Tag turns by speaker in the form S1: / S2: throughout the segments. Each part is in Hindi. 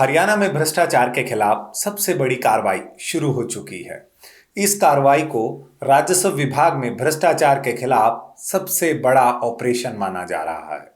S1: हरियाणा में भ्रष्टाचार के खिलाफ सबसे बड़ी कार्रवाई शुरू हो चुकी है। इस कार्रवाई को राजस्व विभाग में भ्रष्टाचार के खिलाफ सबसे बड़ा ऑपरेशन माना जा रहा है,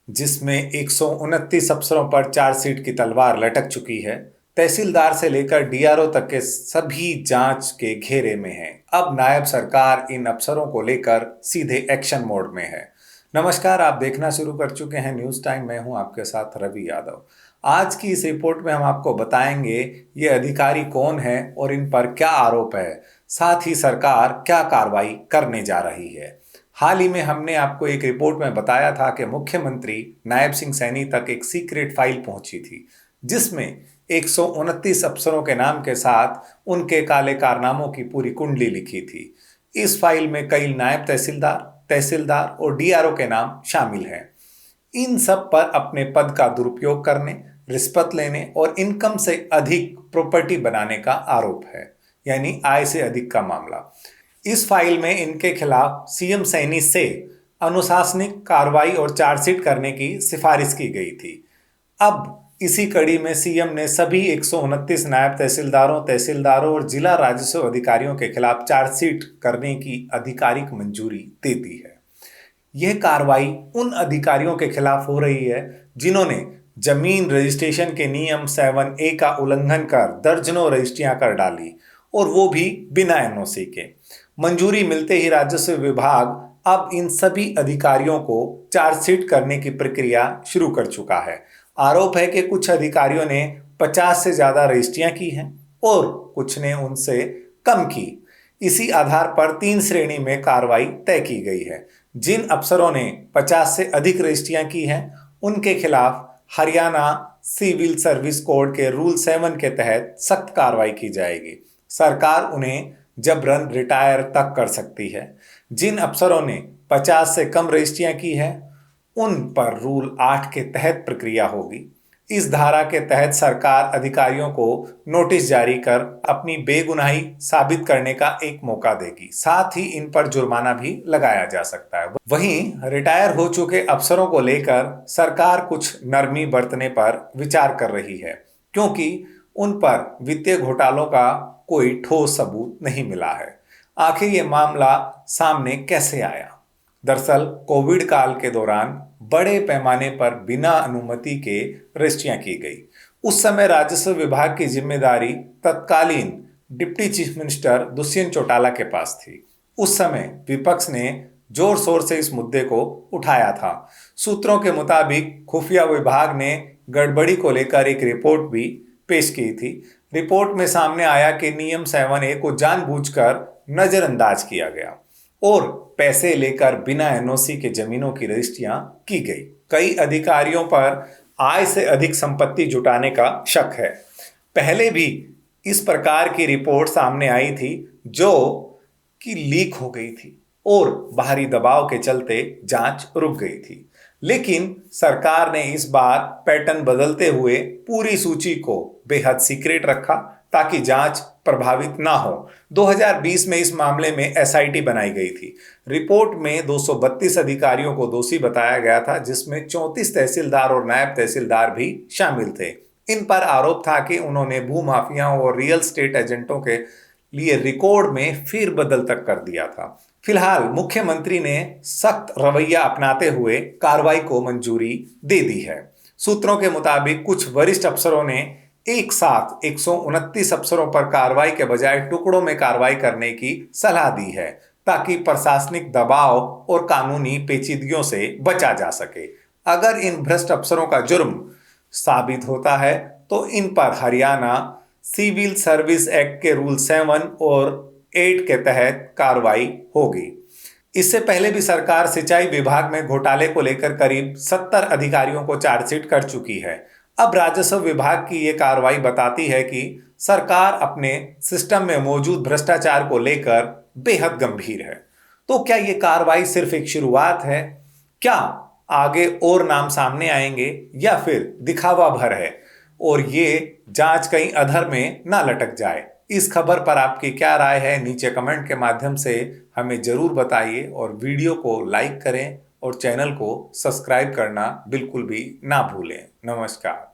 S1: जिसमें 129 अफसरों पर चार्जशीट की तलवार लटक चुकी है। तहसीलदार से लेकर डीआरओ तक के सभी जांच के घेरे में हैं। अब नायब सरकार इन अफसरों को लेकर सीधे एक्शन मोड में है। नमस्कार, आप देखना शुरू कर चुके हैं न्यूज टाइम। मैं हूं आपके साथ रवि यादव। आज की इस रिपोर्ट में हम आपको बताएंगे ये अधिकारी कौन है और इन पर क्या आरोप है, साथ ही सरकार क्या कार्रवाई करने जा रही है। हाल ही में हमने आपको एक रिपोर्ट में बताया था कि मुख्यमंत्री नायब सिंह सैनी तक एक सीक्रेट फाइल पहुंची थी, जिसमें 129 अफसरों के नाम के साथ उनके काले कारनामों की पूरी कुंडली लिखी थी। इस फाइल में कई नायब तहसीलदार, तहसीलदार और डीआरओ के नाम शामिल हैं। इन सब पर अपने पद का दुरुपयोग करने, रिश्वत लेने और इनकम से अधिक प्रॉपर्टी बनाने का आरोप है, यानी आय से अधिक का मामला। इस फाइल में इनके खिलाफ सीएम सैनी से अनुशासनिक कार्रवाई और चार्जशीट करने की सिफारिश की गई थी। अब इसी कड़ी में सीएम ने सभी 129 नायब तहसीलदारों और जिला राजस्व अधिकारियों के खिलाफ चार्जशीट करने की आधिकारिक मंजूरी दे दी है। यह कार्रवाई उन अधिकारियों के खिलाफ हो रही है जिन्होंने जमीन रजिस्ट्रेशन के नियम 7A का उल्लंघन कर दर्जनों रजिस्ट्रियां कर डाली, और वो भी बिना एनओसी के। मंजूरी मिलते ही राजस्व विभाग अब इन सभी अधिकारियों को चार्जशीट करने की प्रक्रिया शुरू कर चुका है। आरोप है कि कुछ अधिकारियों ने 50 से ज्यादा रजिस्ट्रियां की हैं और कुछ ने उनसे कम की। इसी आधार पर 3 श्रेणी में कार्रवाई तय की गई है। जिन अफसरों ने 50 से अधिक रजिस्ट्रियां की हैं, उनके खिलाफ हरियाणा सिविल सर्विस कोड के रूल 7 के तहत सख्त कार्रवाई की जाएगी। सरकार उन्हें जबरन रिटायर तक कर सकती है। जिन अफसरों ने 50 से कम रजिस्ट्रियां की है, उन पर रूल 8 के तहत प्रक्रिया होगी। इस धारा के तहत सरकार अधिकारियों को नोटिस जारी कर अपनी बेगुनाही साबित करने का एक मौका देगी। साथ ही इन पर जुर्माना भी लगाया जा सकता है। वहीं रिटायर हो चुके अफसरों को लेकर सरकार कुछ नरमी बरतने पर विचार कर रही है, क्योंकि उन पर वित्तीय घोटालों का कोई ठोस सबूत नहीं मिला है। आखिर ये मामला सामने कैसे आया? दरअसल कोविड काल के दौरान बड़े पैमाने पर बिना अनुमति के रजिस्ट्रियां की गई। उस समय राजस्व विभाग की जिम्मेदारी तत्कालीन deputy chief minister Dushyant Chautala के पास थी। उस समय विपक्ष ने जोर शोर से इस मुद्दे को उठाया था। सूत्रों के मुताबिक खुफिया विभाग ने गड़बड़ी को लेकर एक रिपोर्ट भी पेश की थी। रिपोर्ट में सामने आया कि नियम 7A को जानबूझकर नजरअंदाज किया गया और पैसे लेकर बिना एनओसी के जमीनों की रजिस्ट्रियां की गई। कई अधिकारियों पर आय से अधिक संपत्ति जुटाने का शक है। पहले भी इस प्रकार की रिपोर्ट सामने आई थी, जो कि लीक हो गई थी और बाहरी दबाव के चलते जांच रुक गई थी। लेकिन सरकार ने इस बार पैटर्न बदलते हुए पूरी सूची को बेहद सीक्रेट रखा, ताकि जांच प्रभावित ना हो। 2020 में इस मामले में एसआईटी बनाई गई थी। रिपोर्ट में 232 अधिकारियों को दोषी बताया गया था, जिसमें 34 तहसीलदार और नायब तहसीलदार भी शामिल थे। इन पर आरोप था कि उन्होंने भूमाफियाओं और रियल स्टेट एजेंटों के लिए रिकॉर्ड में फेरबदल तक कर दिया था। फिलहाल मुख्यमंत्री ने सख्त रवैया अपनाते हुए कार्रवाई को मंजूरी दे दी है। सूत्रों के मुताबिक कुछ वरिष्ठ अफसरों ने एक साथ 129 अफसरों पर कार्रवाई के बजाय टुकड़ों में कार्रवाई करने की सलाह दी है, ताकि प्रशासनिक दबाव और कानूनी पेचीदगियों से बचा जा सके। अगर इन भ्रष्ट अफसरों का जुर्म साबित होता है, तो इन पर हरियाणा सिविल सर्विस एक्ट के रूल 7 और 8 के तहत कार्रवाई होगी। इससे पहले भी सरकार सिंचाई विभाग में घोटाले को लेकर करीब 70 अधिकारियों को चार्जशीट कर चुकी है। अब राजस्व विभाग की ये कार्रवाई बताती है कि सरकार अपने सिस्टम में मौजूद भ्रष्टाचार को लेकर बेहद गंभीर है। तो क्या ये कार्रवाई सिर्फ एक शुरुआत है? क्या आगे और नाम सामने आएंगे, या फिर दिखावा भर है और ये जांच कहीं अधर में ना लटक जाए? इस खबर पर आपकी क्या राय है? नीचे कमेंट के माध्यम से हमें जरूर बताइए, और वीडियो को लाइक करें और चैनल को सब्सक्राइब करना बिल्कुल भी ना भूलें। नमस्कार।